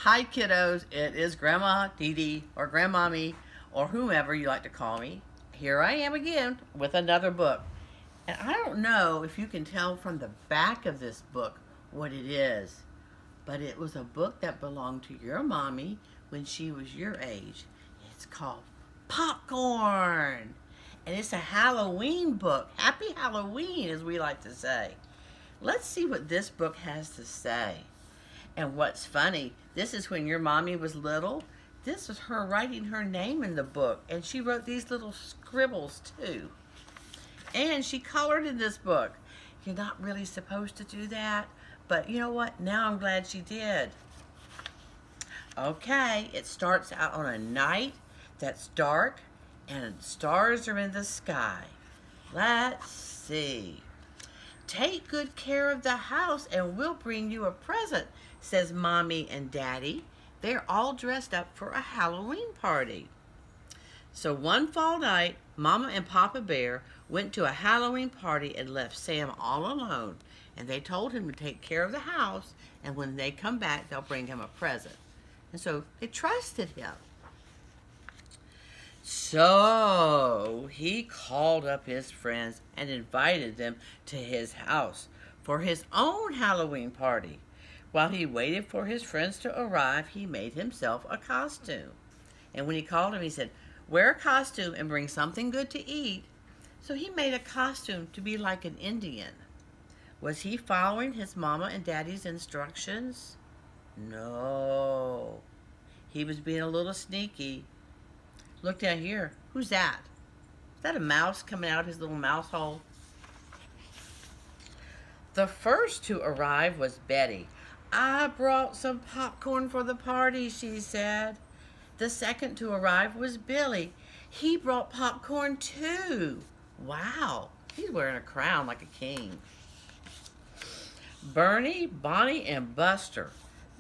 Hi, kiddos. It is Grandma Dee Dee or Grandmommy or whomever you like to call me. Here I am again with another book. And I don't know if you can tell from the back of this book what it is, but it was a book that belonged to your mommy when she was your age. It's called Popcorn. And it's a Halloween book. Happy Halloween, as we like to say. Let's see what this book has to say. And what's funny, this is when your mommy was little. This was her writing her name in the book. And she wrote these little scribbles too. And she colored in this book. You're not really supposed to do that. But you know what? Now I'm glad she did. Okay, it starts out on a night that's dark and stars are in the sky. Let's see. Take good care of the house and we'll bring you a present, says Mommy and Daddy. They're all dressed up for a Halloween party. So one fall night, Mama and Papa Bear went to a Halloween party and left Sam all alone. And they told him to take care of the house, and when they come back, they'll bring him a present. And so they trusted him. So he called up his friends and invited them to his house for his own Halloween party. While he waited for his friends to arrive, he made himself a costume. And when he called him, he said, "Wear a costume and bring something good to eat." So he made a costume to be like an Indian. Was he following his mama and daddy's instructions? No. He was being a little sneaky. Look down here. Who's that? Is that a mouse coming out of his little mouse hole? The first to arrive was Betty. "I brought some popcorn for the party," she said. The second to arrive was Billy. He brought popcorn too. Wow, he's wearing a crown like a king. Bernie, Bonnie, and Buster,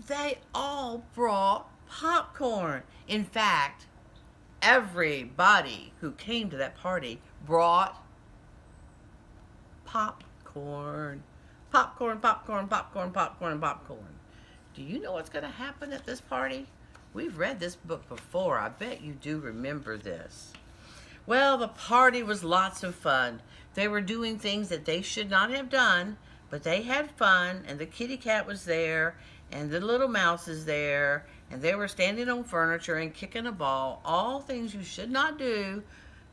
they all brought popcorn. In fact, everybody who came to that party brought popcorn. Popcorn, popcorn, popcorn, popcorn, popcorn. Do you know what's going to happen at this party? We've read this book before. I bet you do remember this. Well, the party was lots of fun. They were doing things that they should not have done, but they had fun, and the kitty cat was there, and the little mouse is there, and they were standing on furniture and kicking a ball, all things you should not do,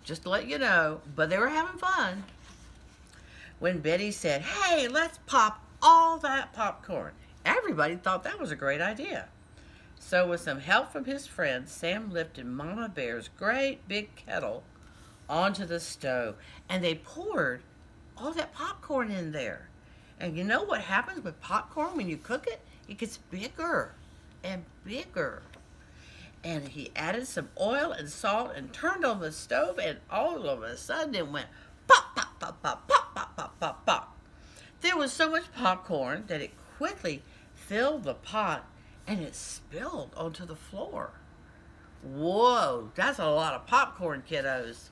just to let you know, but they were having fun. When Betty said, "Hey, let's pop all that popcorn," everybody thought that was a great idea. So with some help from his friends, Sam lifted Mama Bear's great big kettle onto the stove, and they poured all that popcorn in there. And you know what happens with popcorn when you cook it? It gets bigger and bigger. And he added some oil and salt and turned on the stove, and all of a sudden it went pop, pop, pop, pop, pop, pop, pop, pop, pop. There was so much popcorn that it quickly filled the pot and it spilled onto the floor. Whoa, that's a lot of popcorn, kiddos.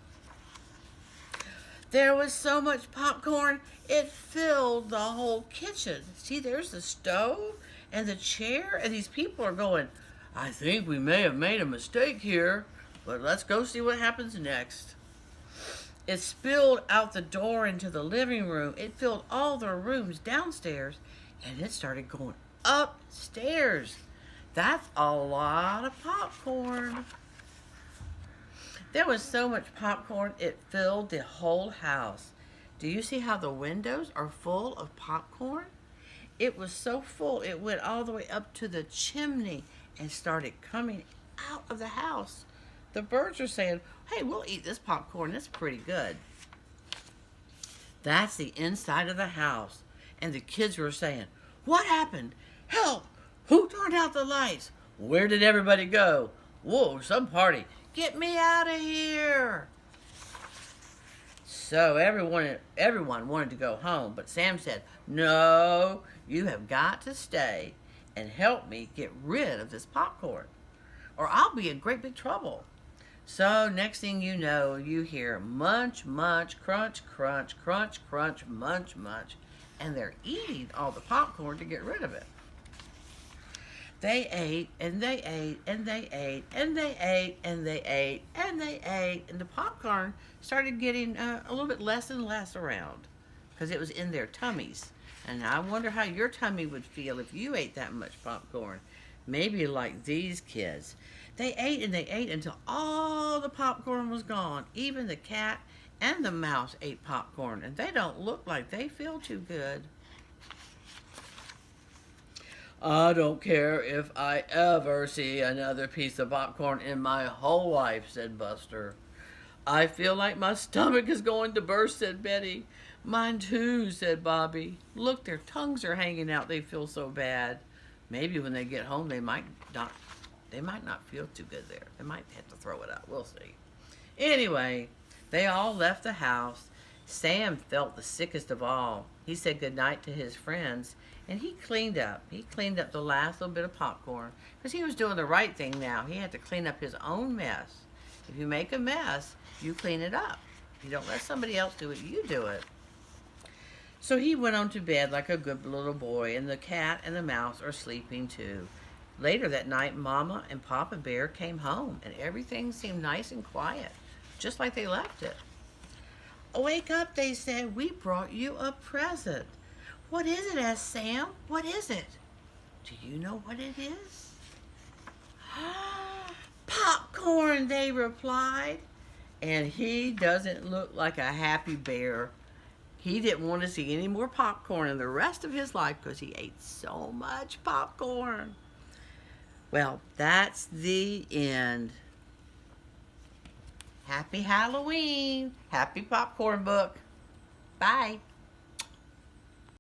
There was so much popcorn, it filled the whole kitchen. See, there's the stove and the chair, and these people are going, "I think we may have made a mistake here, but let's go see what happens next." It spilled out the door into the living room. It filled all the rooms downstairs, and it started going upstairs. That's a lot of popcorn. There was so much popcorn, it filled the whole house. Do you see how the windows are full of popcorn? It was so full, it went all the way up to the chimney and started coming out of the house. The birds are saying, "Hey, we'll eat this popcorn. It's pretty good." That's the inside of the house. And the kids were saying, "What happened? Help! Who turned out the lights? Where did everybody go? Whoa, some party. Get me out of here." So everyone wanted to go home, but Sam said, "No, you have got to stay and help me get rid of this popcorn, or I'll be in great big trouble." So next thing you know, you hear munch, munch, crunch, crunch, crunch, crunch, munch, munch, and they're eating all the popcorn to get rid of it. They ate and they ate and they ate and they ate and they ate and they ate, and the popcorn started getting a little bit less and less around because it was in their tummies. And I wonder how your tummy would feel if you ate that much popcorn. Maybe like these kids. They ate and they ate until all the popcorn was gone. Even the cat and the mouse ate popcorn, and they don't look like they feel too good. I don't care if I ever see another piece of popcorn in my whole life, said Buster. I feel like my stomach is going to burst, said Betty. Mine too, said Bobby. Look, their tongues are hanging out. They feel so bad. Maybe when they get home, they might not feel too good there. They might have to throw it out. We'll see. Anyway, they all left the house. Sam felt the sickest of all. He said goodnight to his friends, and he cleaned up. He cleaned up the last little bit of popcorn because he was doing the right thing now. He had to clean up his own mess. If you make a mess, you clean it up. You don't let somebody else do it, you do it. So he went on to bed like a good little boy, and the cat and the mouse are sleeping too. Later that night, Mama and Papa Bear came home, and everything seemed nice and quiet, just like they left it. Wake up, they said. We brought you a present. What is it? Asked Sam. What is it? Do you know what it is? Popcorn, they replied. And he doesn't look like a happy bear. He didn't want to see any more popcorn in the rest of his life because he ate so much popcorn. Well, that's the end. Happy Halloween. Happy popcorn book. Bye.